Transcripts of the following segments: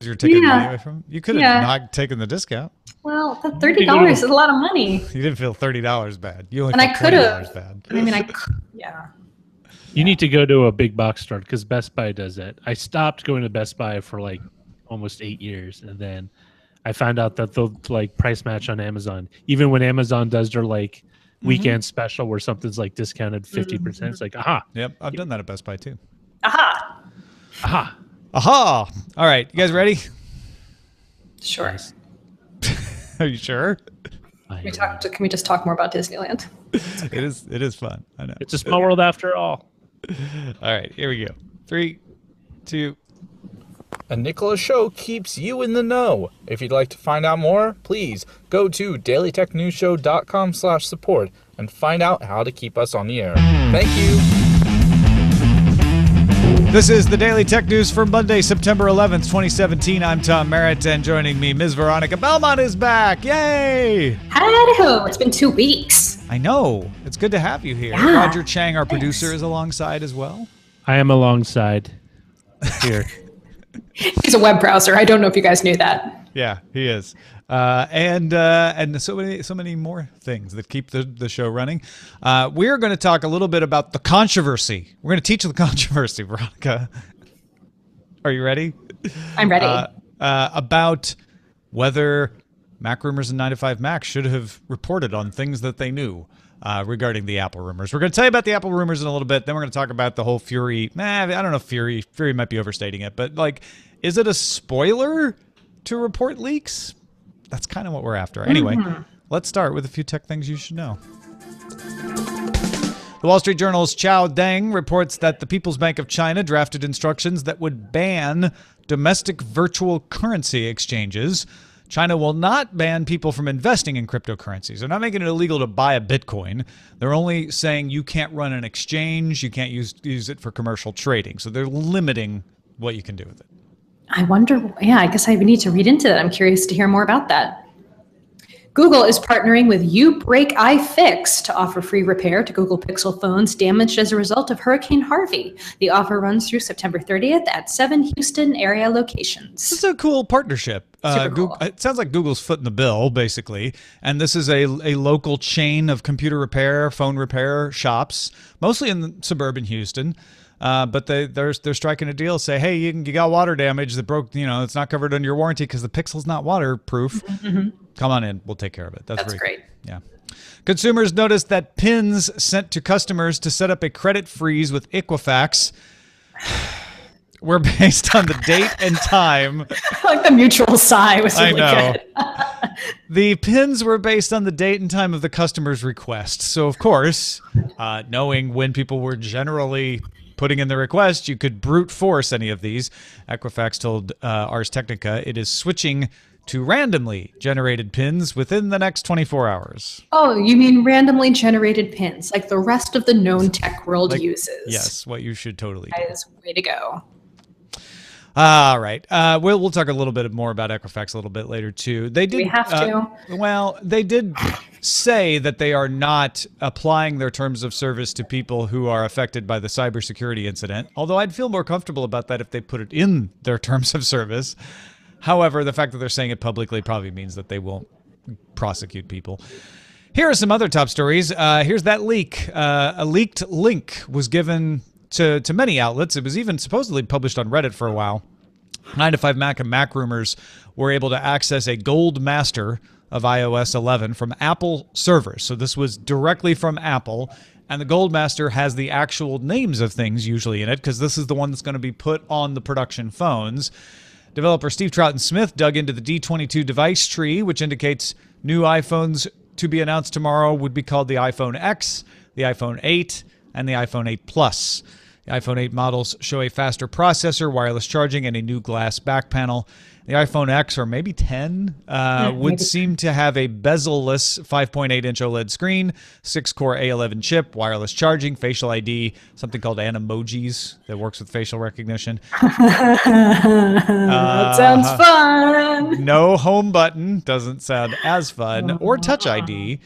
You're taking money away from him? You could have not taken the discount. Well, the $30 is a lot of money. You didn't feel $30 bad. You only felt $20 bad. I mean, yeah. You need to go to a big box store because Best Buy does it. I stopped going to Best Buy for like almost 8 years, and then I found out that they'll like price match on Amazon. Even when Amazon does their like weekend special where something's like discounted 50%, it's like aha. Yep, I've done that at Best Buy too. Aha. Aha. Aha. All right, you guys ready? Sure. Are you sure? Can we just talk more about Disneyland? It is fun. I know. It's a small world after all. All right, here we go. 3, 2. A Nicholas Show keeps you in the know. If you'd like to find out more, please go to dailytechnewsshow.com/support and find out how to keep us on the air. Thank you. This is the Daily Tech News for Monday, September 11th, 2017. I'm Tom Merritt, and joining me, Ms. Veronica Belmont is back. Yay! Hello! It's been 2 weeks. I know. It's good to have you here. Yeah. Roger Chang, our producer, is alongside as well. I am alongside here. He's a web browser. I don't know if you guys knew that. Yeah, he is. And so many more things that keep the show running. We're going to talk a little bit about the controversy. We're going to teach the controversy, Veronica. Are you ready? I'm ready. About whether Mac Rumors and 9 to 5 Mac should have reported on things that they knew regarding the Apple rumors. We're going to tell you about the Apple rumors in a little bit. Then we're going to talk about the whole Fury. I don't know if Fury might be overstating it, but like, is it a spoiler to report leaks? That's kind of what we're after. Anyway, let's start with a few tech things you should know. The Wall Street Journal's Chao Deng reports that the People's Bank of China drafted instructions that would ban domestic virtual currency exchanges. China will not ban people from investing in cryptocurrencies. They're not making it illegal to buy a Bitcoin. They're only saying you can't run an exchange, you can't use it for commercial trading. So they're limiting what you can do with it. I wonder, I guess I need to read into that. I'm curious to hear more about that. Google is partnering with iFix to offer free repair to Google Pixel phones damaged as a result of Hurricane Harvey. The offer runs through September 30th at 7 Houston area locations. This is a cool partnership. Super cool. It sounds like Google's footing the bill, basically. And this is a local chain of computer repair, phone repair shops, mostly in suburban Houston. But they're striking a deal. Say, hey, you got water damage that broke. It's not covered under your warranty because the Pixel's not waterproof. Come on in, we'll take care of it. That's great. Yeah. Consumers noticed that pins sent to customers to set up a credit freeze with Equifax were based on the date and time. Like the mutual sigh was really good. The pins were based on the date and time of the customer's request. So, of course, knowing when people were generally putting in the request, you could brute force any of these. Equifax told Ars Technica it is switching to randomly generated pins within the next 24 hours. Oh, you mean randomly generated pins, like the rest of the known tech world uses? Yes, what you should totally do. That is way to go. All right. We'll talk a little bit more about Equifax a little bit later, too. They did, we have to. Well, they did say that they are not applying their terms of service to people who are affected by the cybersecurity incident, although I'd feel more comfortable about that if they put it in their terms of service. However, the fact that they're saying it publicly probably means that they won't prosecute people. Here are some other top stories. Here's that leak. A leaked link was given to many outlets. It was even supposedly published on Reddit for a while. 9 to 5 Mac and Mac Rumors were able to access a gold master of iOS 11 from Apple servers. So this was directly from Apple. And the gold master has the actual names of things usually in it because this is the one that's going to be put on the production phones. Developer Steve Troughton-Smith dug into the D22 device tree, which indicates new iPhones to be announced tomorrow would be called the iPhone X, the iPhone 8, and the iPhone 8 Plus. The iPhone 8 models show a faster processor, wireless charging, and a new glass back panel. The iPhone X, or maybe 10, would seem to have a bezel-less 5.8-inch OLED screen, 6-core A11 chip, wireless charging, facial ID, something called Animojis that works with facial recognition. That sounds fun. No home button, doesn't sound as fun, or Touch ID.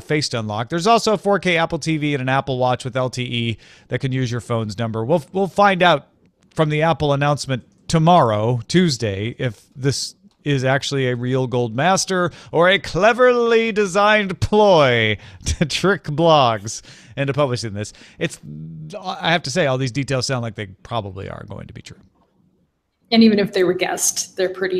Face to unlock. There's also a 4K Apple TV and an Apple Watch with LTE that can use your phone's number. We'll find out from the Apple announcement tomorrow, Tuesday, if this is actually a real gold master or a cleverly designed ploy to trick blogs into publishing this. I have to say, all these details sound like they probably are going to be true. And even if they were guessed,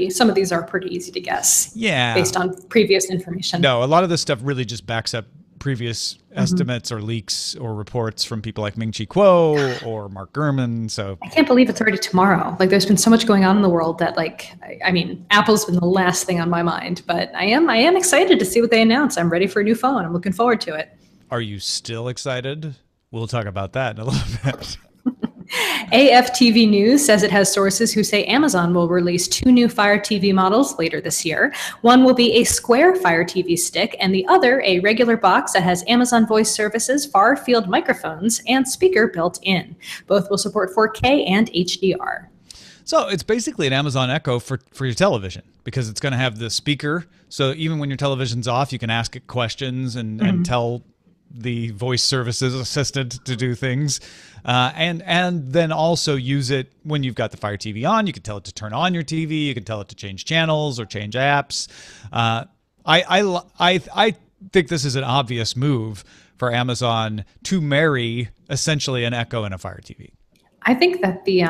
some of these are pretty easy to guess. Yeah. Based on previous information. No, a lot of this stuff really just backs up previous estimates or leaks or reports from people like Ming-Chi Kuo or Mark Gurman. So I can't believe it's already tomorrow. Like, there's been so much going on in the world that, like, I mean, Apple's been the last thing on my mind, but I am excited to see what they announce. I'm ready for a new phone. I'm looking forward to it. Are you still excited? We'll talk about that in a little bit. AFTV News says it has sources who say Amazon will release 2 new Fire TV models later this year. One will be a square Fire TV stick, and the other a regular box that has Amazon Voice Services, far-field microphones, and speaker built in. Both will support 4K and HDR. So it's basically an Amazon Echo for your television, because it's going to have the speaker. So even when your television's off, you can ask it questions and tell the voice services assistant to do things, and then also use it when you've got the Fire TV on. You can tell it to turn on your TV. You can tell it to change channels or change apps. I think this is an obvious move for Amazon to marry essentially an Echo and a Fire TV. I think that the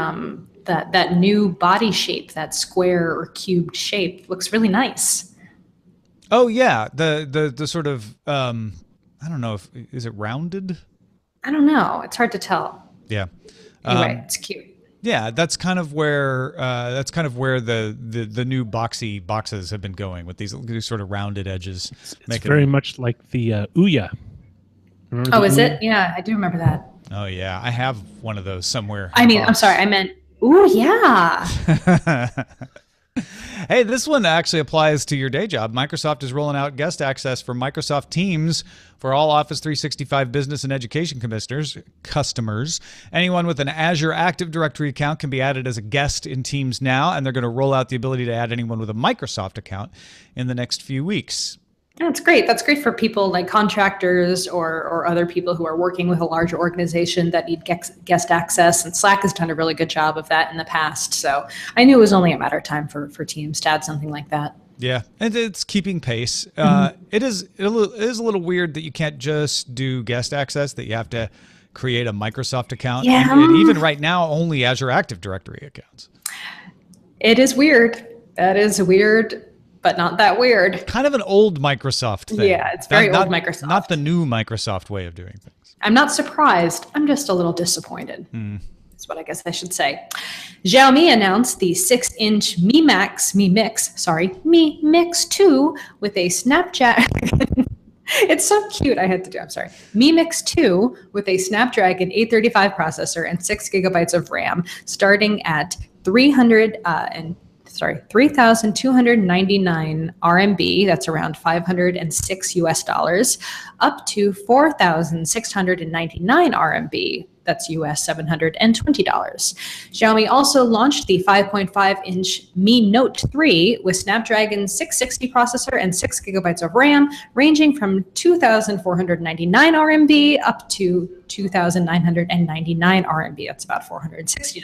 that new body shape, that square or cubed shape, looks really nice. Oh yeah, the sort of I don't know is it rounded? I don't know. It's hard to tell. Yeah. Anyway, it's cute. Yeah, that's kind of where the new boxy boxes have been going, with these sort of rounded edges. It's very much like the Ouya. Oh, is it? Yeah, I do remember that. Oh yeah, I have one of those somewhere. I mean, I'm sorry, I meant, ooh, yeah. Hey, this one actually applies to your day job. Microsoft is rolling out guest access for Microsoft Teams for all Office 365 business and education customers. Anyone with an Azure Active Directory account can be added as a guest in Teams now, and they're going to roll out the ability to add anyone with a Microsoft account in the next few weeks. That's great. That's great for people like contractors or other people who are working with a larger organization that need guest access. And Slack has done a really good job of that in the past. So I knew it was only a matter of time for Teams to add something like that. Yeah, and it's keeping pace. It is a little weird that you can't just do guest access, that you have to create a Microsoft account. Yeah. And even right now, only Azure Active Directory accounts. It is weird. That is weird. But not that weird. Kind of an old Microsoft thing. Yeah, it's very old Microsoft. Not the new Microsoft way of doing things. I'm not surprised. I'm just a little disappointed. That's what I guess I should say. Xiaomi announced the 6-inch Mi Mix 2 with a Snapdragon. It's so cute. I had to do. I'm sorry. Mi Mix 2 with a Snapdragon 835 processor and 6 gigabytes of RAM, starting at 3,299 RMB, that's around 506 US dollars, up to 4,699 RMB, that's US $720. Xiaomi also launched the 5.5-inch Mi Note 3 with Snapdragon 660 processor and 6 gigabytes of RAM, ranging from 2,499 RMB up to 2,999 RMB. That's about $460.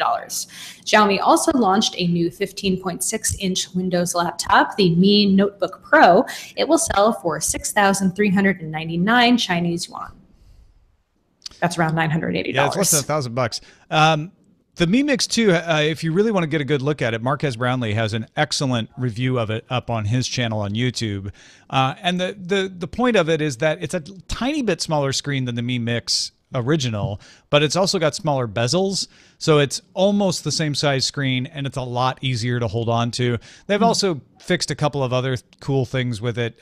Xiaomi also launched a new 15.6-inch Windows laptop, the Mi Notebook Pro. It will sell for 6,399 Chinese yuan. That's around $980. Yeah, it's less than $1,000. The Mi Mix 2, if you really want to get a good look at it, Marquez Brownlee has an excellent review of it up on his channel on YouTube. And the point of it is that it's a tiny bit smaller screen than the Mi Mix original, but it's also got smaller bezels, so it's almost the same size screen, and it's a lot easier to hold on to. They've also fixed a couple of other cool things with it.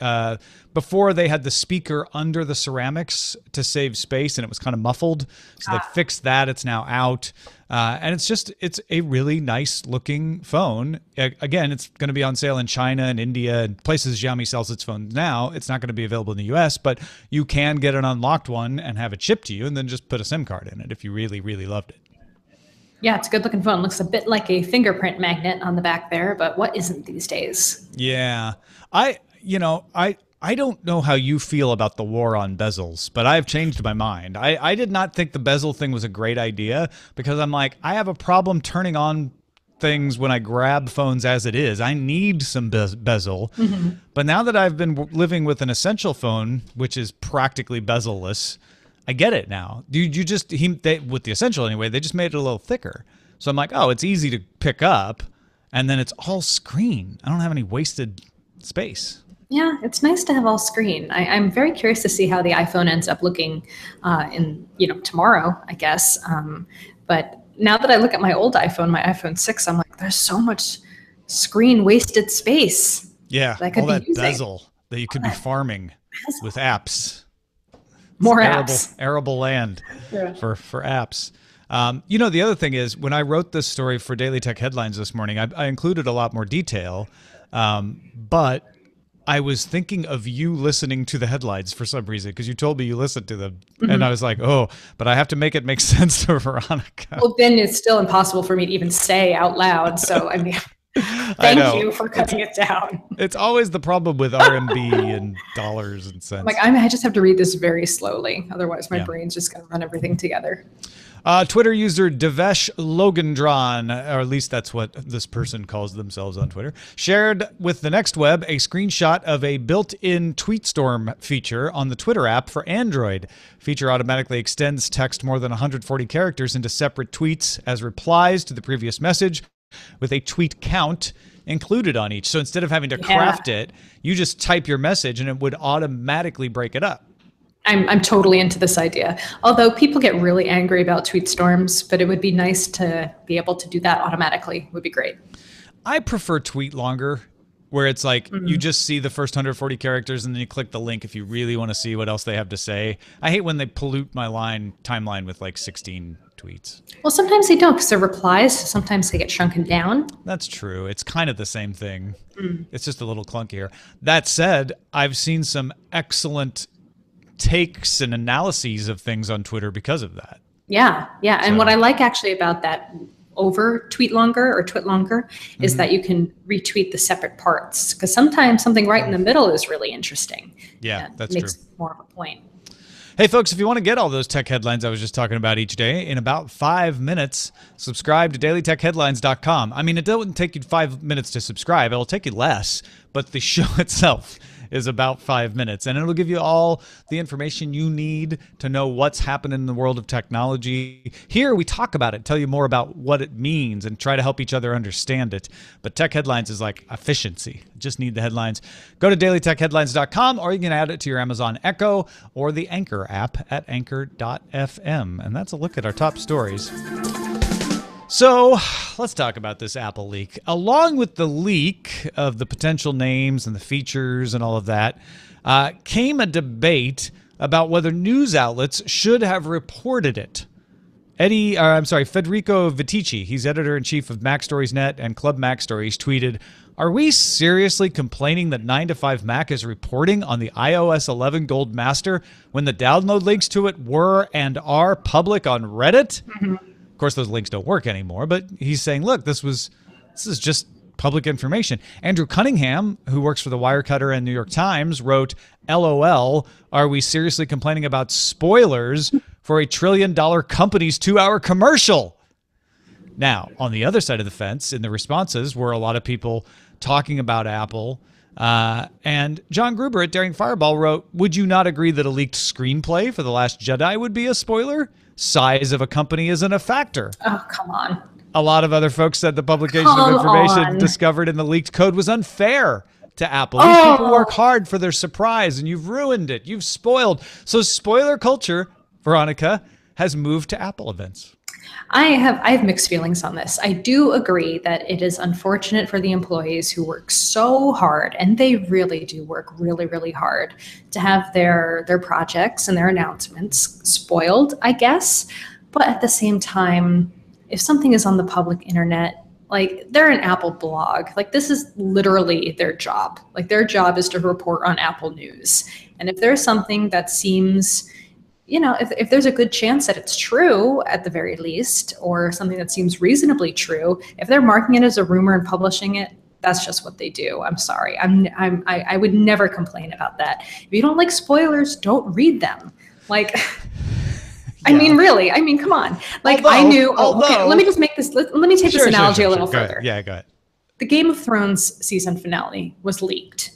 Before, they had the speaker under the ceramics to save space, and it was kind of muffled, so they fixed that. It's now out. And it's a really nice looking phone. Again, it's going to be on sale in China and India and places Xiaomi sells its phones now. It's not going to be available in the US, but you can get an unlocked one and have it shipped to you and then just put a SIM card in it if you really, really loved it. Yeah, it's a good looking phone. Looks a bit like a fingerprint magnet on the back there, but what isn't these days? Yeah. I don't know how you feel about the war on bezels, but I've changed my mind. I did not think the bezel thing was a great idea, because I'm like, I have a problem turning on things when I grab phones as it is. I need some bezel. But now that I've been living with an Essential phone, which is practically bezel-less, I get it now. With the Essential anyway, they just made it a little thicker. So I'm like, oh, it's easy to pick up. And then it's all screen. I don't have any wasted space. Yeah, it's nice to have all screen. I'm very curious to see how the iPhone ends up looking tomorrow, I guess. But now that I look at my old iPhone, my iPhone 6, I'm like, there's so much screen wasted space. Yeah, that I could all that be using. bezel that you could be farming with apps. More It's apps. arable land for apps. The other thing is, when I wrote this story for Daily Tech Headlines this morning, I included a lot more detail, but I was thinking of you listening to the headlines for some reason, because you told me you listened to them. And I was like, oh, but I have to make it make sense to Veronica. Well, then it's still impossible for me to even say out loud. So, I mean, thank you for cutting it down. It's always the problem with RMB and dollars and cents. Like, I just have to read this very slowly. Otherwise, my brain's just going to run everything together. Twitter user Devesh Logandran, or at least that's what this person calls themselves on Twitter, shared with the Next Web a screenshot of a built-in TweetStorm feature on the Twitter app for Android. Feature automatically extends text more than 140 characters into separate tweets as replies to the previous message, with a tweet count included on each. So instead of having to craft it, you just type your message and it would automatically break it up. I'm totally into this idea. Although people get really angry about tweet storms, but it would be nice to be able to do that automatically. It would be great. I prefer tweet longer, where it's like you just see the first 140 characters and then you click the link if you really want to see what else they have to say. I hate when they pollute my timeline with like 16 tweets. Well, sometimes they don't, because they're replies. Sometimes they get shrunken down. That's true. It's kind of the same thing. It's just a little clunkier. That said, I've seen some excellent takes and analyses of things on Twitter because of that. Yeah. And what I like actually about that over tweet longer or twit longer is that you can retweet the separate parts, because sometimes something right in the middle is really interesting. Yeah, that's makes true. More of a point. Hey, folks, if you want to get all those tech headlines I was just talking about each day in about 5 minutes, subscribe to dailytechheadlines.com. I mean, it doesn't take you 5 minutes to subscribe. It'll take you less, but the show itself is about 5 minutes, and it'll give you all the information you need to know what's happening in the world of technology. Here, we talk about it, tell you more about what it means, and try to help each other understand it. But Tech Headlines is like efficiency. Just need the headlines. Go to dailytechheadlines.com, or you can add it to your Amazon Echo or the Anchor app at anchor.fm. And that's a look at our top stories. So let's talk about this Apple leak. Along with the leak of the potential names and the features and all of that, came a debate about whether news outlets should have reported it. Federico Vitici, he's editor-in-chief of MacStoriesNet and Club Mac Stories, tweeted, "Are we seriously complaining that 9to5Mac is reporting on the iOS 11 Gold Master when the download links to it were and are public on Reddit?" Of course, those links don't work anymore, but he's saying, look, this is just public information. Andrew Cunningham, who works for the Wirecutter and New York Times, wrote, "LOL, are we seriously complaining about spoilers for a $1 trillion company's 2-hour commercial?" Now, on the other side of the fence, in the responses were a lot of people talking about Apple. And John Gruber at Daring Fireball wrote, "Would you not agree that a leaked screenplay for The Last Jedi would be a spoiler? Size of a company isn't a factor." Oh, come on. A lot of other folks said the publication of information discovered in the leaked code was unfair to Apple. These people work hard for their surprise, and you've ruined it. You've spoiled. So spoiler culture, Veronica, has moved to Apple events. I have mixed feelings on this. I do agree that it is unfortunate for the employees who work so hard, and they really do work really, really hard to have their projects and their announcements spoiled, I guess. But at the same time, if something is on the public internet, like they're an Apple blog, like this is literally their job. Like their job is to report on Apple news. And if there's something that seems, if there's a good chance that it's true at the very least, or something that seems reasonably true, if they're marking it as a rumor and publishing it, that's just what they do. I'm sorry. I would never complain about that. If you don't like spoilers, don't read them. Like, I mean, really. I mean, come on. Like, I knew. Okay, let me just make this. Let me take this analogy a little further. Yeah, go ahead. The Game of Thrones season finale was leaked.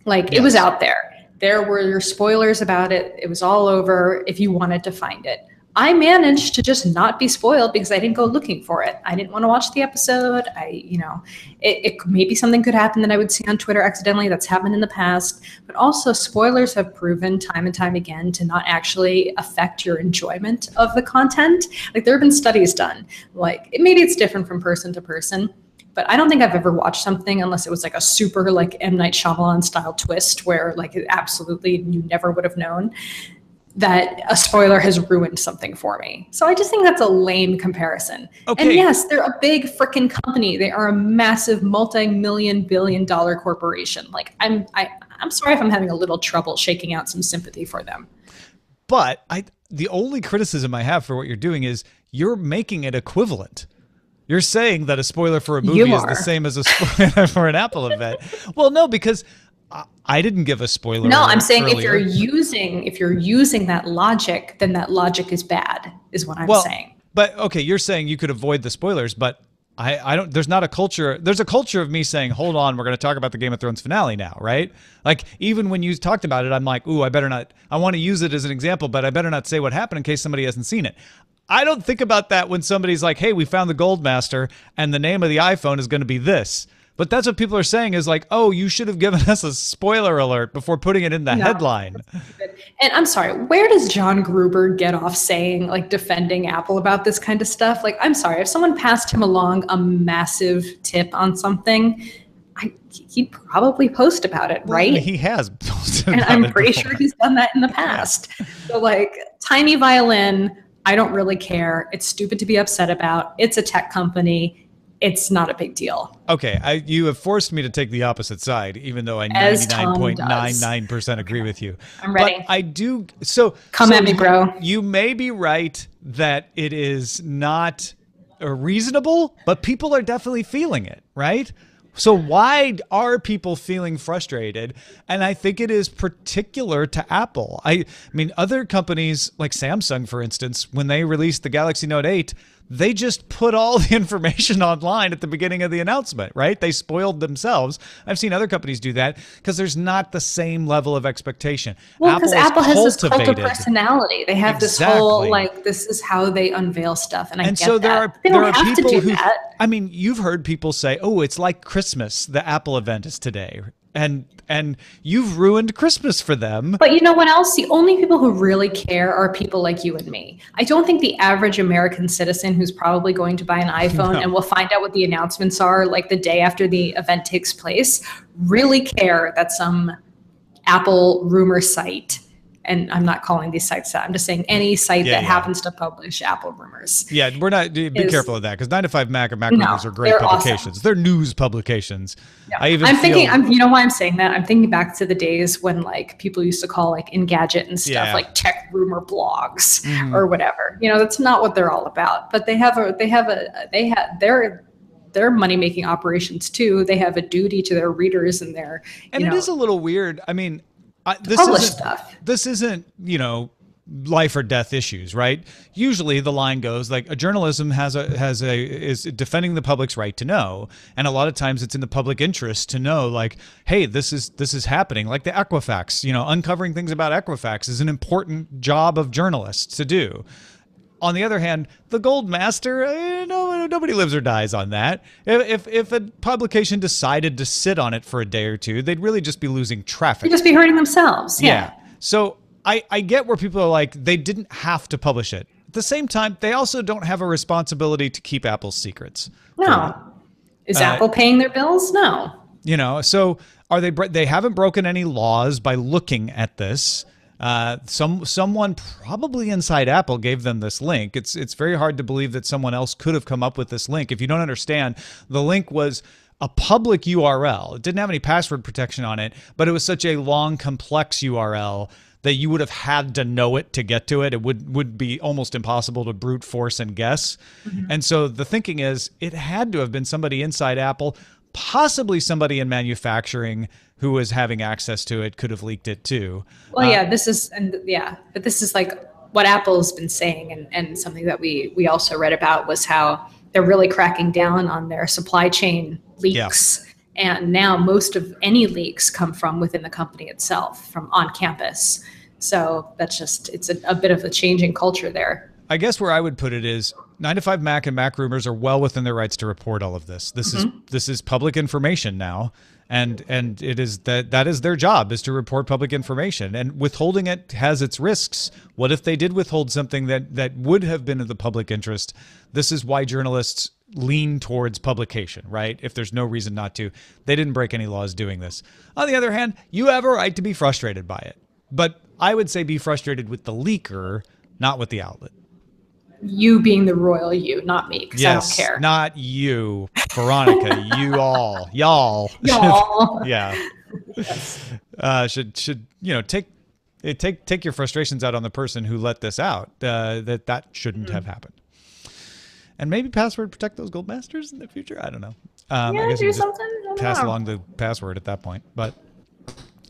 Like, it was out there. There were spoilers about it. It was all over if you wanted to find it. I managed to just not be spoiled because I didn't go looking for it. I didn't want to watch the episode. It maybe something could happen that I would see on Twitter accidentally. That's happened in the past. But also, spoilers have proven time and time again to not actually affect your enjoyment of the content. Like, there have been studies done. Like, maybe it's different from person to person. But I don't think I've ever watched something unless it was like a super like M. Night Shyamalan style twist where like it absolutely you never would have known that a spoiler has ruined something for me. So I just think that's a lame comparison. Okay. And yes, they're a big freaking company. They are a massive multi-million billion-dollar corporation. Like I'm sorry if I'm having a little trouble shaking out some sympathy for them. But the only criticism I have for what you're doing is you're making it equivalent. You're saying that a spoiler for a movie is the same as a spoiler for an Apple event. Well, no, because I didn't give a spoiler. No, I'm saying earlier. if you're using that logic, then that logic is bad, is what I'm saying. But okay, you're saying you could avoid the spoilers, but I don't. There's not a culture. There's a culture of me saying, "Hold on, we're going to talk about the Game of Thrones finale now," right? Like even when you talked about it, I'm like, "Ooh, I better not." I want to use it as an example, but I better not say what happened in case somebody hasn't seen it. I don't think about that when somebody's like, "Hey, we found the Gold Master, and the name of the iPhone is going to be this." But that's what people are saying is like, "Oh, you should have given us a spoiler alert before putting it in the headline." And I'm sorry, where does John Gruber get off saying, like, defending Apple about this kind of stuff? Like, I'm sorry, if someone passed him along a massive tip on something, he'd probably post about it, right? He has posted and about I'm it pretty before. sure he's done that in the past. So, like, tiny violin, I don't really care. It's stupid to be upset about. It's a tech company. It's not a big deal. Okay, you have forced me to take the opposite side, even though I 99.99% agree with you. I'm ready. But I do. So come at me, bro. You may be right that it is not reasonable, but people are definitely feeling it, right? So why are people feeling frustrated? And I think it is particular to Apple. I mean, other companies like Samsung, for instance, when they released the Galaxy Note 8, they just put all the information online at the beginning of the announcement, right? They spoiled themselves. I've seen other companies do that because there's not the same level of expectation. Well, because Apple has this cult of personality. They have this whole, like, this is how they unveil stuff. And I get so that. They don't have to do that. I mean, you've heard people say, oh, it's like Christmas. The Apple event is today. And you've ruined Christmas for them. But you know what else? The only people who really care are people like you and me. I don't think the average American citizen who's probably going to buy an iPhone and will find out what the announcements are like the day after the event takes place really care that some Apple rumor site, and I'm not calling these sites that, I'm just saying any site that happens to publish Apple rumors. Yeah, we're not, be careful of that, because 9to5Mac and Mac Rumors are great publications. Awesome. They're news publications. Yeah. You know why I'm saying that? I'm thinking back to the days when like people used to call like Engadget and stuff like tech rumor blogs or whatever. You know, that's not what they're all about. But they're money-making operations too. They have a duty to their readers and their, it is a little weird. I mean, this isn't, life or death issues, right? Usually the line goes like a journalism is defending the public's right to know. And a lot of times it's in the public interest to know, like, hey, this is happening. Like the Equifax, uncovering things about Equifax is an important job of journalists to do. On the other hand, the Gold Master, nobody lives or dies on that. If a publication decided to sit on it for a day or two, they'd really just be losing traffic. They'd just be hurting themselves. Yeah. So I get where people are like, they didn't have to publish it. At the same time, they also don't have a responsibility to keep Apple's secrets. No. Is Apple paying their bills? No. So are they haven't broken any laws by looking at this. Someone probably inside Apple gave them this link. It's very hard to believe that someone else could have come up with this link. If you don't understand, the link was a public URL. It didn't have any password protection on it, but it was such a long, complex URL that you would have had to know it to get to it. It would be almost impossible to brute force and guess. And so the thinking is it had to have been somebody inside Apple, possibly somebody in manufacturing who was having access to it could have leaked it too. Well, but this is like what Apple's been saying, and something that we also read about, was how they're really cracking down on their supply chain leaks. Yeah. And now most of any leaks come from within the company itself, from on campus. So that's just, it's a bit of a changing culture there. I guess where I would put it is 9to5Mac and Mac Rumors are well within their rights to report all of this. This is public information now. And it is that is their job, is to report public information, and withholding it has its risks. What if they did withhold something that would have been in the public interest? This is why journalists lean towards publication, right? If there's no reason not to. They didn't break any laws doing this. On the other hand, you have a right to be frustrated by it. But I would say be frustrated with the leaker, not with the outlet. You being the royal you, not me, because I don't care. Not you, Veronica. You all, y'all. Yeah. Yes. Should take your frustrations out on the person who let this out. That shouldn't have happened. And maybe password protect those gold masters in the future. I don't know. I guess do something. Pass along the password at that point, but.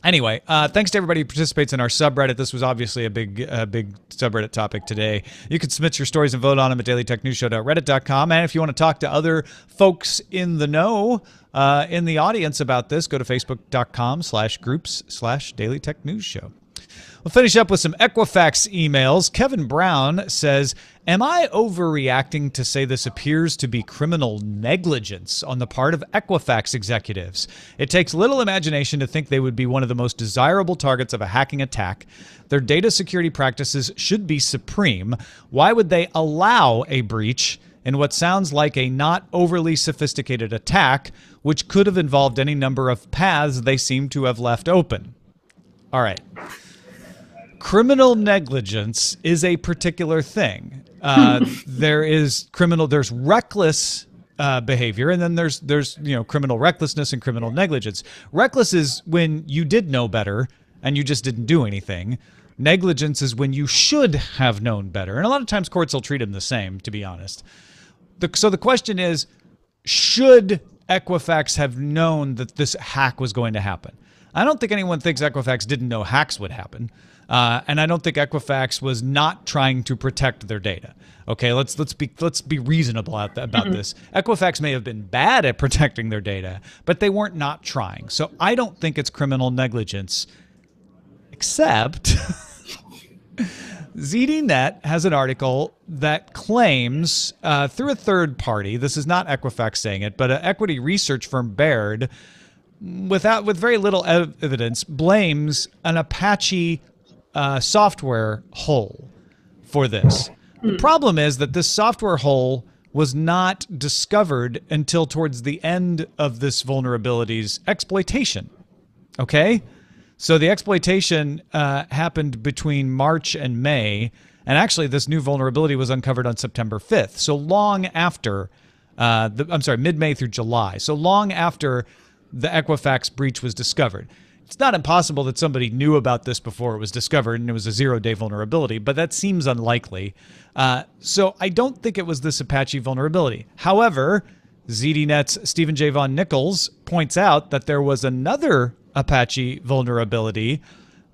Anyway, thanks to everybody who participates in our subreddit. This was obviously a big subreddit topic today. You can submit your stories and vote on them at dailytechnewsshow.reddit.com. And if you want to talk to other folks in the know, in the audience about this, go to facebook.com/groups/dailytechnewsshow. We'll finish up with some Equifax emails. Kevin Brown says, am I overreacting to say this appears to be criminal negligence on the part of Equifax executives? It takes little imagination to think they would be one of the most desirable targets of a hacking attack. Their data security practices should be supreme. Why would they allow a breach in what sounds like a not overly sophisticated attack, which could have involved any number of paths they seem to have left open? All right. Criminal negligence is a particular thing. There's reckless behavior, and then there's criminal recklessness and criminal negligence. Reckless is when you did know better and you just didn't do anything. Negligence is when you should have known better, and a lot of times courts will treat them the same, to be honest. So the question is, should Equifax have known that this hack was going to happen? I don't think anyone thinks Equifax didn't know hacks would happen. And I don't think Equifax was not trying to protect their data. Okay, let's be reasonable about this. Equifax may have been bad at protecting their data, but they weren't not trying. So I don't think it's criminal negligence, except ZDNet has an article that claims through a third party, this is not Equifax saying it, but an equity research firm, Baird, with very little evidence, blames an Apache software hole for this. The problem is that this software hole was not discovered until towards the end of this vulnerability's exploitation. Okay? So the exploitation happened between March and May, and actually this new vulnerability was uncovered on September 5th. So long after, mid-May through July. So long after the Equifax breach was discovered. It's not impossible that somebody knew about this before it was discovered and it was a zero-day vulnerability, but that seems unlikely. So I don't think it was this Apache vulnerability. However, ZDNet's Stephen J. Von Nichols points out that there was another Apache vulnerability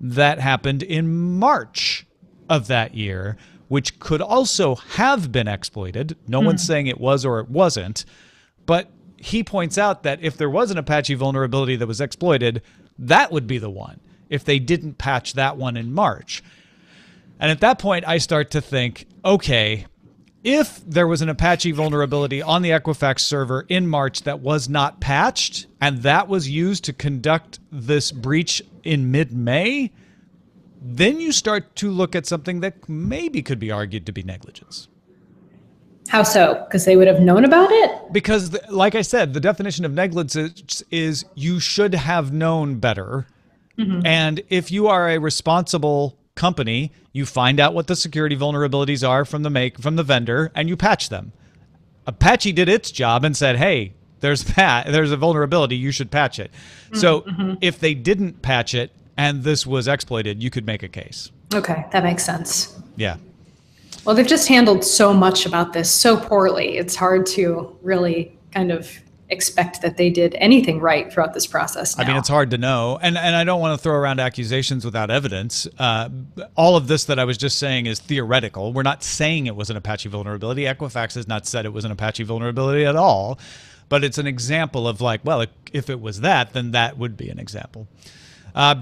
that happened in March of that year, which could also have been exploited. No one's saying it was or it wasn't, but he points out that if there was an Apache vulnerability that was exploited, that would be the one, if they didn't patch that one in March. And at that point, I start to think, okay, if there was an Apache vulnerability on the Equifax server in March that was not patched, and that was used to conduct this breach in mid-May, then you start to look at something that maybe could be argued to be negligence. How so? Because they would have known about it? Because, like I said, the definition of negligence is you should have known better. And if you are a responsible company, you find out what the security vulnerabilities are from the vendor, and you patch them. Apache did its job and said, hey, there's a vulnerability, you should patch it. So if they didn't patch it and this was exploited, you could make a case. Okay, that makes sense. Yeah. Well, they've just handled so much about this so poorly. It's hard to really kind of expect that they did anything right throughout this process now. I mean, it's hard to know. And I don't want to throw around accusations without evidence. All of this that I was just saying is theoretical. We're not saying it was an Apache vulnerability. Equifax has not said it was an Apache vulnerability at all. But it's an example of like, well, if it was that, then that would be an example.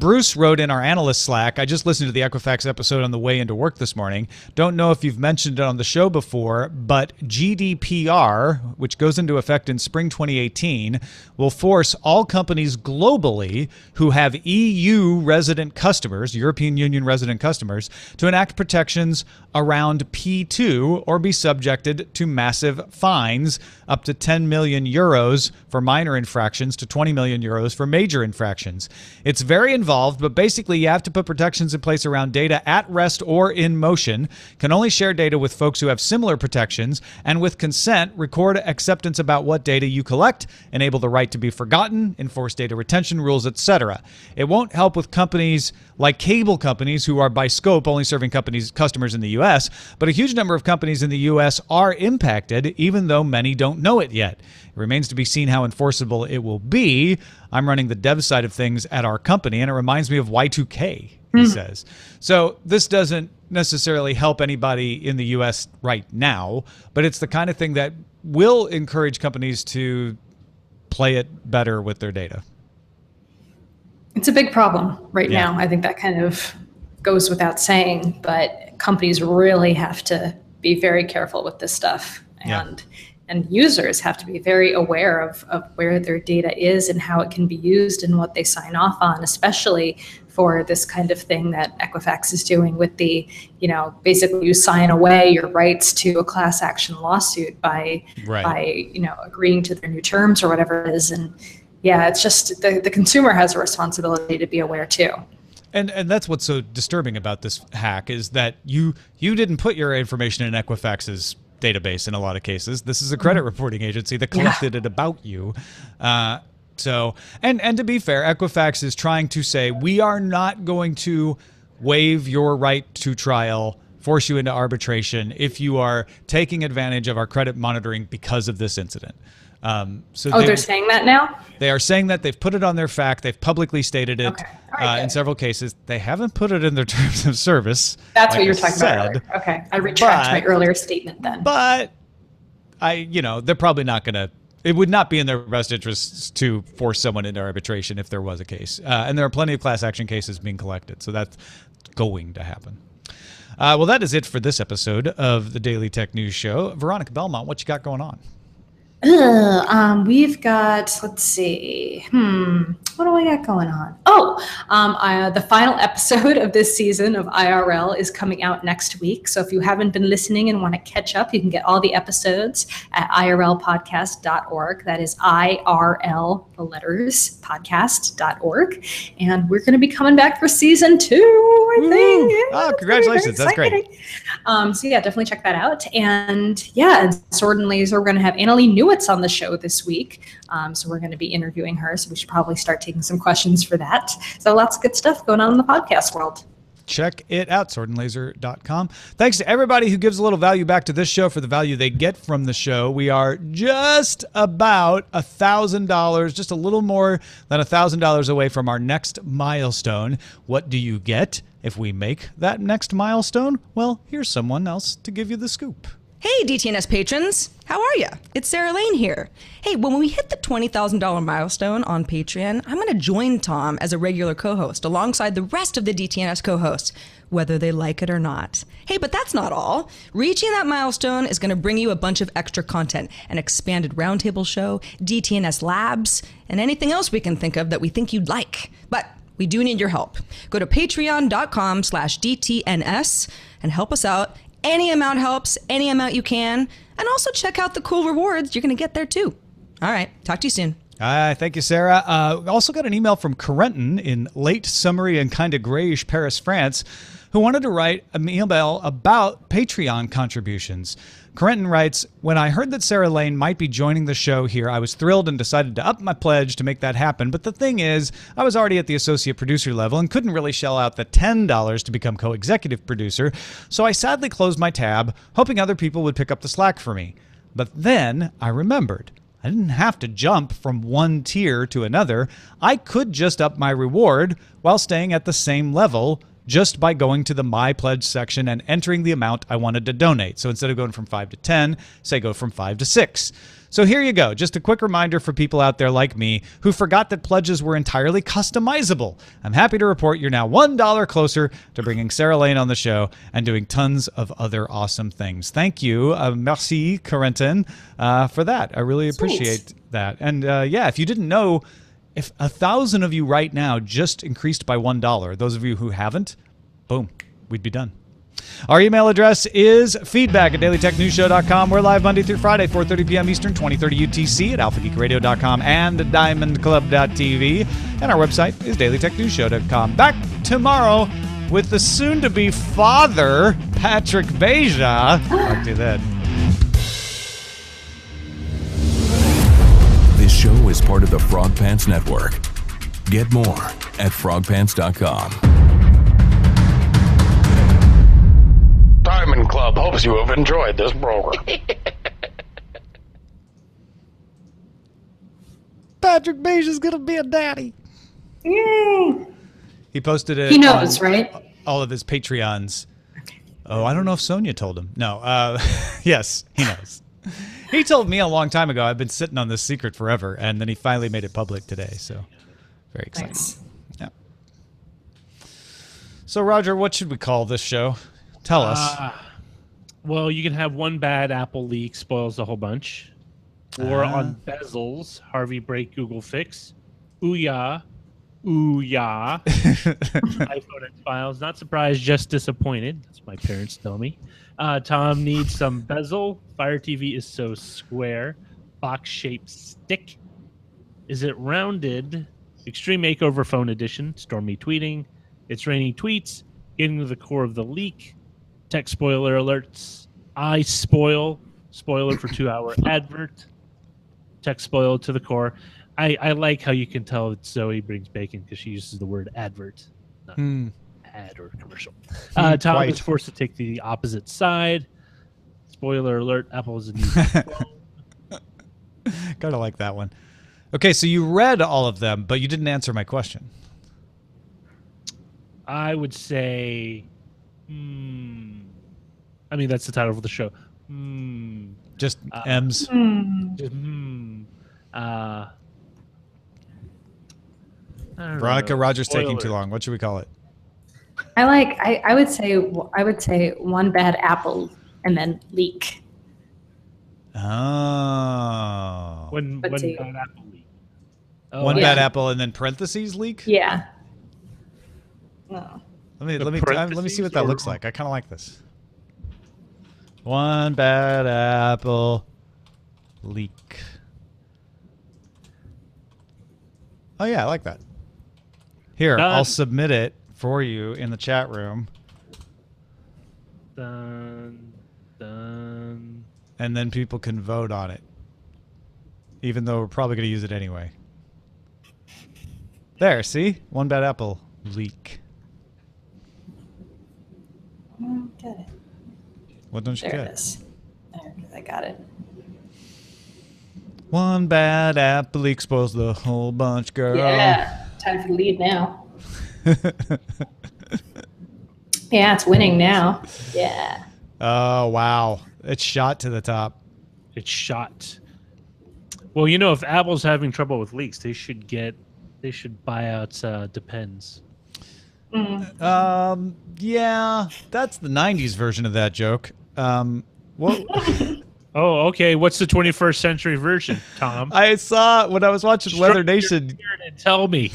Bruce wrote in our analyst Slack, I just listened to the Equifax episode on the way into work this morning. Don't know if you've mentioned it on the show before, but GDPR, which goes into effect in spring 2018, will force all companies globally who have EU resident customers, European Union resident customers, to enact protections around P2 or be subjected to massive fines up to 10 million euros for minor infractions to 20 million euros for major infractions. It's very involved, but basically you have to put protections in place around data at rest or in motion, can only share data with folks who have similar protections, and with consent, record acceptance about what data you collect, enable the right to be forgotten, enforce data retention rules, etc. It won't help with companies like cable companies who are by scope only serving customers in the US, but a huge number of companies in the US are impacted, even though many don't know it yet. It remains to be seen how enforceable it will be. I'm running the dev side of things at our company, and it reminds me of Y2K, he says. So this doesn't necessarily help anybody in the US right now, but it's the kind of thing that will encourage companies to play it better with their data. It's a big problem right now. I think that kind of goes without saying, but companies really have to be very careful with this stuff. And users have to be very aware of where their data is and how it can be used and what they sign off on, especially for this kind of thing that Equifax is doing with the, basically you sign away your rights to a class action lawsuit by agreeing to their new terms or whatever it is. And yeah, it's just the consumer has a responsibility to be aware too. And that's what's so disturbing about this hack is that you didn't put your information in Equifax's database in a lot of cases. This is a credit reporting agency that collected it about you. So to be fair, Equifax is trying to say, we are not going to waive your right to trial, force you into arbitration if you are taking advantage of our credit monitoring because of this incident. They're saying that now? They are saying that. They've put it on their FAQ. They've publicly stated it in several cases. They haven't put it in their terms of service. That's what you were talking about earlier. Okay, I retract my earlier statement then. But they're probably not going to. It would not be in their best interests to force someone into arbitration if there was a case. And there are plenty of class action cases being collected, so that's going to happen. Well, that is it for this episode of the Daily Tech News Show. Veronica Belmont, what you got going on? We've got, let's see, what do I got going on? The final episode of this season of IRL is coming out next week. So if you haven't been listening and want to catch up, you can get all the episodes at irlpodcast.org. That is IRL, the letters, podcast.org. And we're going to be coming back for season 2, I think. Oh, congratulations. That's great. So yeah, definitely check that out. And yeah, Sword and Laser, we're going to have Annalee Newitz on the show this week. So we're going to be interviewing her. So we should probably start taking some questions for that. So lots of good stuff going on in the podcast world. Check it out, swordandlaser.com. Thanks to everybody who gives a little value back to this show for the value they get from the show. We are just about $1,000, just a little more than $1,000 away from our next milestone. What do you get if we make that next milestone? Well, here's someone else to give you the scoop. Hey, DTNS patrons. How are ya? It's Sarah Lane here. Hey, when we hit the $20,000 milestone on Patreon, I'm going to join Tom as a regular co-host alongside the rest of the DTNS co-hosts, whether they like it or not. Hey, but that's not all. Reaching that milestone is going to bring you a bunch of extra content, an expanded roundtable show, DTNS labs, and anything else we can think of that we think you'd like. But we do need your help. Go to patreon.com/DTNS and help us out. Any amount helps, any amount you can. And also check out the cool rewards you're going to get there too. All right, talk to you soon. Thank you, Sarah. Also got an email from Corentin in late summery and kind of grayish Paris, France, who wanted to write an email about Patreon contributions. Corentin writes, when I heard that Sarah Lane might be joining the show here, I was thrilled and decided to up my pledge to make that happen. But the thing is, I was already at the associate producer level and couldn't really shell out the $10 to become co-executive producer. So I sadly closed my tab, hoping other people would pick up the slack for me. But then I remembered. I I didn't have to jump from one tier to another. I could just up my reward while staying at the same level just by going to the My Pledge section and entering the amount I wanted to donate. So instead of going from 5 to 10, say go from 5 to 6. So here you go. Just a quick reminder for people out there like me who forgot that pledges were entirely customizable. I'm happy to report you're now $1 closer to bringing Sarah Lane on the show and doing tons of other awesome things. Thank you. Merci, Corentin, for that. I really appreciate that. And yeah, if you didn't know, if 1,000 of you right now just increased by $1, those of you who haven't, boom, we'd be done. Our email address is feedback@dailytechnewsshow.com. We're live Monday through Friday, 4:30 p.m. Eastern, 2030 UTC at alphageekradio.com and diamondclub.tv. And our website is dailytechnewsshow.com. Back tomorrow with the soon-to-be father, Patrick Beja. Talk to you then. This show is part of the Frog Pants Network. Get more at frogpants.com. Diamond Club hopes you have enjoyed this program. Patrick Beja's gonna be a daddy. Yay! He posted it. He knows, right? All of his Patreons. Oh, I don't know if Sonia told him. No. Yes, he knows. He told me a long time ago. I've been sitting on this secret forever, and then he finally made it public today. So, very exciting. Nice. Yeah. So, Roger, what should we call this show? Tell us. Well, you can have one bad Apple leak spoils the whole bunch. Or on bezels, Harvey break Google fix. Ooh-yah. Ooh-yah. iPhone X files. Not surprised, just disappointed. That's what my parents tell me. Tom needs some bezel. Fire TV is so square. Box-shaped stick. Is it rounded? Extreme Makeover Phone Edition. Stormy tweeting. It's raining tweets. Getting to the core of the leak. Tech spoiler alerts. I spoil. Spoiler for 2-hour advert. Tech spoil to the core. I like how you can tell that Zoe brings bacon because she uses the word advert, not ad or commercial. Tom is forced to take the opposite side. Spoiler alert, Apple is a new phone. Kind of like that one. Okay, so you read all of them, but you didn't answer my question. I would say, I mean, that's the title of the show. Just M's. Just, Veronica, Roger's taking too long. What should we call it? I would say one bad apple and then leak. Oh. One bad apple leak. Oh, one bad apple and then parentheses leak? Yeah. No. Let me see what that looks like. I kind of like this. One bad apple leak. Oh yeah, I like that. Here, I'll submit it for you in the chat room. Done. And then people can vote on it. Even though we're probably going to use it anyway. There, see? One bad apple leak. I don't get it. What don't you There get? it is. There, I got it. One bad apple leak spoils the whole bunch, girl. Yeah. Time for the lead now. Yeah, it's winning now. Yeah. Oh, wow. It's shot to the top. It's shot. Well, you know, if Apple's having trouble with leaks, they should buy out Depends. Yeah, that's the 90s version of that joke. What? Oh, okay. What's the 21st century version, Tom? I saw when I was watching Weather Nation. And tell me.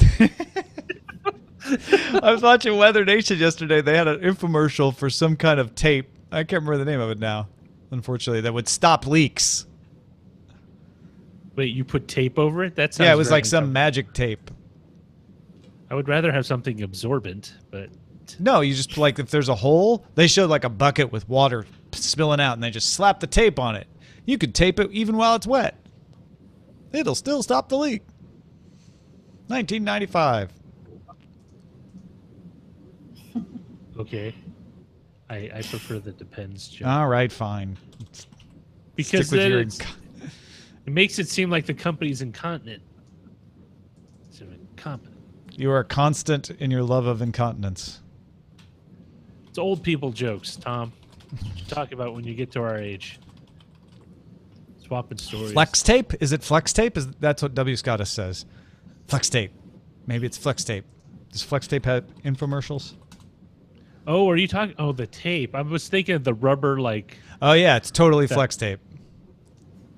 I was watching Weather Nation yesterday. They had an infomercial for some kind of tape. I can't remember the name of it now, unfortunately, that would stop leaks. Wait, you put tape over it? That sounds Yeah, it was like some magic tape. I would rather have something absorbent, but... No, you just, like, if there's a hole, they showed, like, a bucket with water spilling out, and they just slap the tape on it. You could tape it even while it's wet. It'll still stop the leak. 1995. Okay. I prefer the Depends joke. All right, fine. Because Stick with then your it's... It makes it seem like the company's incontinent. It's incompetent. You are constant in your love of incontinence. It's old people jokes, Tom. Talk about when you get to our age. Swapping stories. Flex tape? Is it flex tape? That's what W. Scottus says. Flex tape. Maybe it's flex tape. Does flex tape have infomercials? Oh, are you talking? Oh, the tape. I was thinking of the rubber, like. Oh yeah, it's totally flex tape.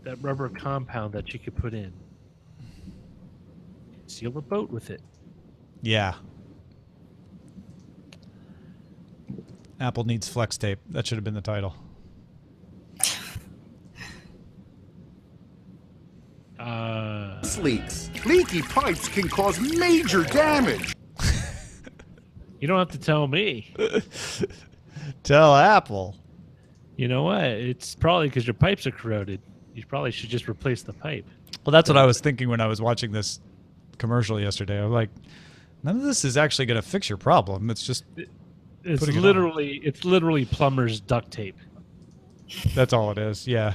That rubber compound that you could put in. Seal a boat with it. Yeah. Apple needs flex tape. That should have been the title. Leaks. Leaky pipes can cause major damage. You don't have to tell me. Tell Apple. You know what? It's probably because your pipes are corroded. You probably should just replace the pipe. Well, that's what I was thinking when I was watching this commercial yesterday. I was like, none of this is actually going to fix your problem. It's just it's literally plumber's duct tape. That's all it is. Yeah.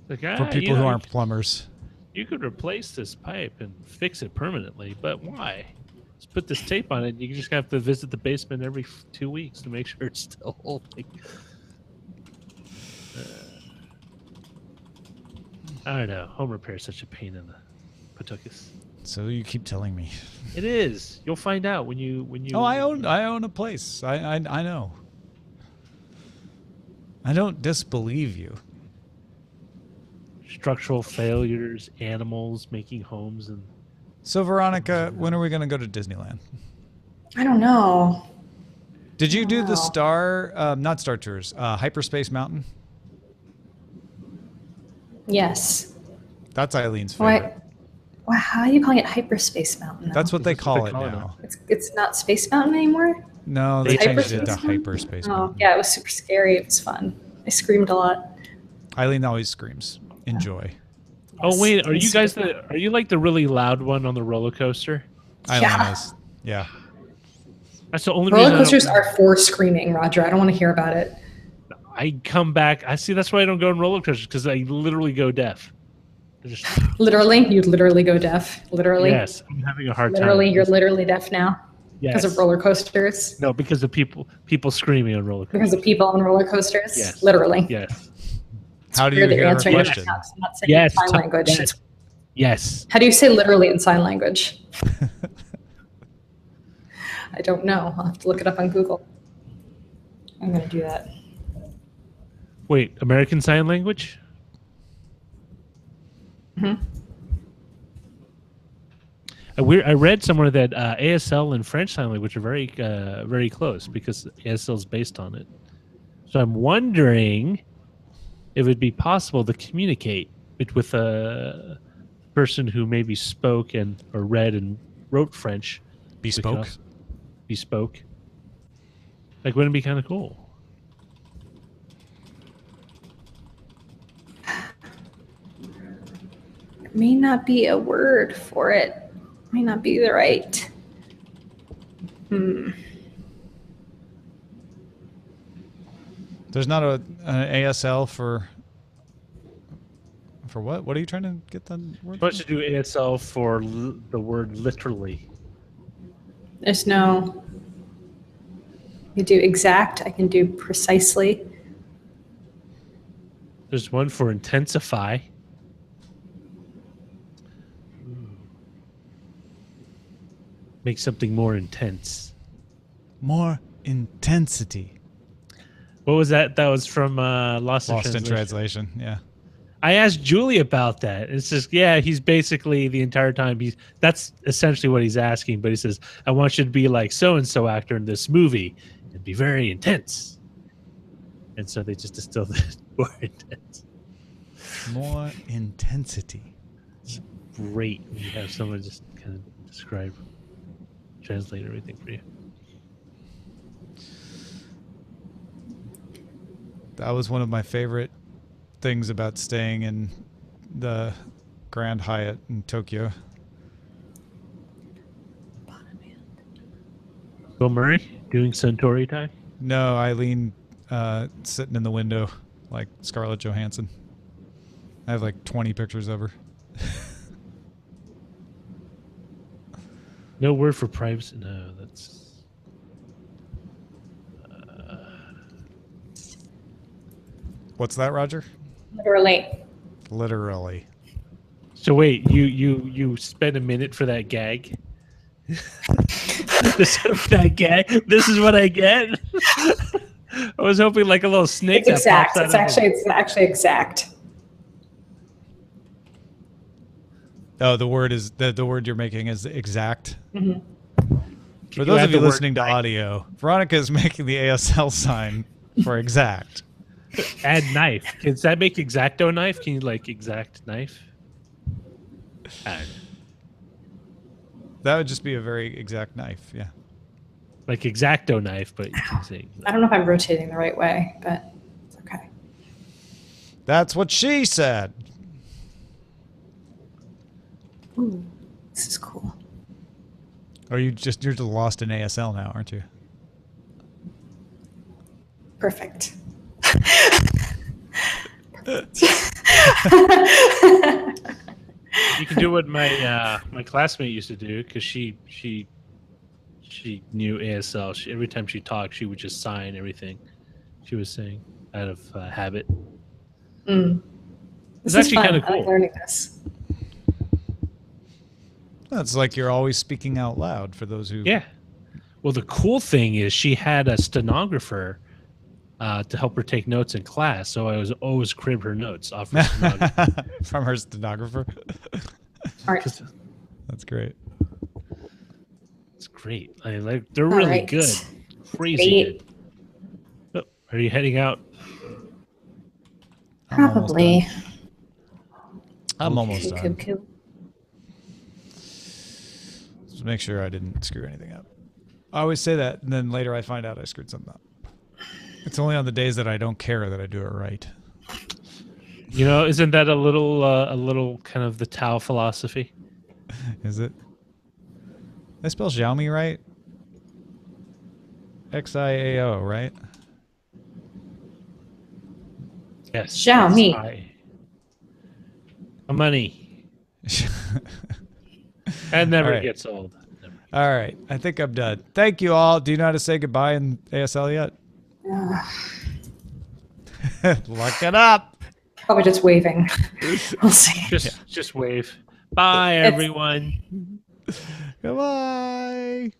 Like, for people who aren't plumbers. You could replace this pipe and fix it permanently, but why? Just put this tape on it. You just have to visit the basement every 2 weeks to make sure it's still holding. I don't know. Home repair is such a pain in the patookus. So you keep telling me. It is. You'll find out when you. Oh, I own a place. I know. I don't disbelieve you. Structural failures, animals making homes, and. So Veronica, when are we going to go to Disneyland? I don't know. Did you do the not Star Tours, Hyperspace Mountain? Yes. That's Eileen's favorite. Why, how are you calling it Hyperspace Mountain now? That's what they call it now. It's not Space Mountain anymore? No, they changed it to Hyperspace Mountain. Oh, yeah, it was super scary. It was fun. I screamed a lot. Eileen always screams. Enjoy. Oh wait, are you guys are you like the really loud one on the roller coaster? Eileen is. Yeah. That's the only roller reason coasters are for screaming, Roger. I don't want to hear about it. I come back. I see. That's why I don't go on roller coasters, because I literally go deaf. Literally, you literally go deaf. Literally. Yes, I'm having a hard time. Literally, you're literally deaf now. Yes. Because of roller coasters. No, because of people screaming on roller coasters. Because of people on roller coasters. Yes. Literally. Yes. How do you hear her question? I'm not saying in sign language. Yes. Yes. How do you say literally in sign language? I don't know. I'll have to look it up on Google. I'm going to do that. Wait, American Sign Language? Mm-hmm. I read somewhere that ASL and French Sign Language are very, very close, because ASL is based on it. So I'm wondering if it would be possible to communicate with a person who maybe spoke or read and wrote French. Bespoke? Bespoke. Like, wouldn't it be kind of cool? May not be a word for it. May not be the right. There's not an ASL for what? What are you trying to get that word? Supposed to do ASL for the word literally. There's no. You do exact. I can do precisely. There's one for intensify. Make something more intense. More intensity. What was that? That was from Lost in Translation. Yeah. I asked Julie about that. It's just, yeah, he's basically the entire time that's essentially what he's asking. But he says, I want you to be like so-and-so actor in this movie and be very intense. And so they just distilled it more intense. More intensity. It's great when you have someone just kind of describe, translate everything for you. That was one of my favorite things about staying in the Grand Hyatt in Tokyo. Bill Murray doing Centauri time? No, Eileen sitting in the window like Scarlett Johansson. I have like 20 pictures of her. No word for privacy. No, that's. What's that, Roger? Literally. Literally. So wait, you spent a minute for that gag? That gag. This is what I get. I was hoping like a little snake. It's exact. That pops out It's actually exact. Oh, the word is the word you're making is exact. Mm-hmm. For those of you listening to audio, Veronica is making the ASL sign for exact. Add knife. Does that make exacto knife? Can you like exact knife? That would just be a very exact knife, yeah. Like exacto knife, but you can say. I don't know if I'm rotating the right way, but it's okay. That's what she said. Ooh, this is cool. Or you're just lost in ASL now, aren't you? Perfect. You can do what my my classmate used to do because she knew ASL. Every time she talked, she would just sign everything she was saying out of habit. Mm. It's actually kind of I like cool. learning this. That's like you're always speaking out loud for those who... Yeah. Well, the cool thing is she had a stenographer to help her take notes in class, so I was always crib her notes off her stenographer. From her stenographer. Art. That's great. It's great. I mean, like they're really right. good, crazy Great. good. Oh, are you heading out? Probably. I'm almost done. Cool. Just make sure I didn't screw anything up. I always say that, and then later I find out I screwed something up. It's only on the days that I don't care that I do it right. You know, isn't that a little kind of the Tao philosophy? Is it? I spell Xiaomi right? Xiao, right? Yes. Xiaomi. Money. That never right. gets old. All right. I think I'm done. Thank you all. Do you know how to say goodbye in ASL yet? Look it up. Probably just waving. We'll see. Just wave. Bye, everyone. Goodbye.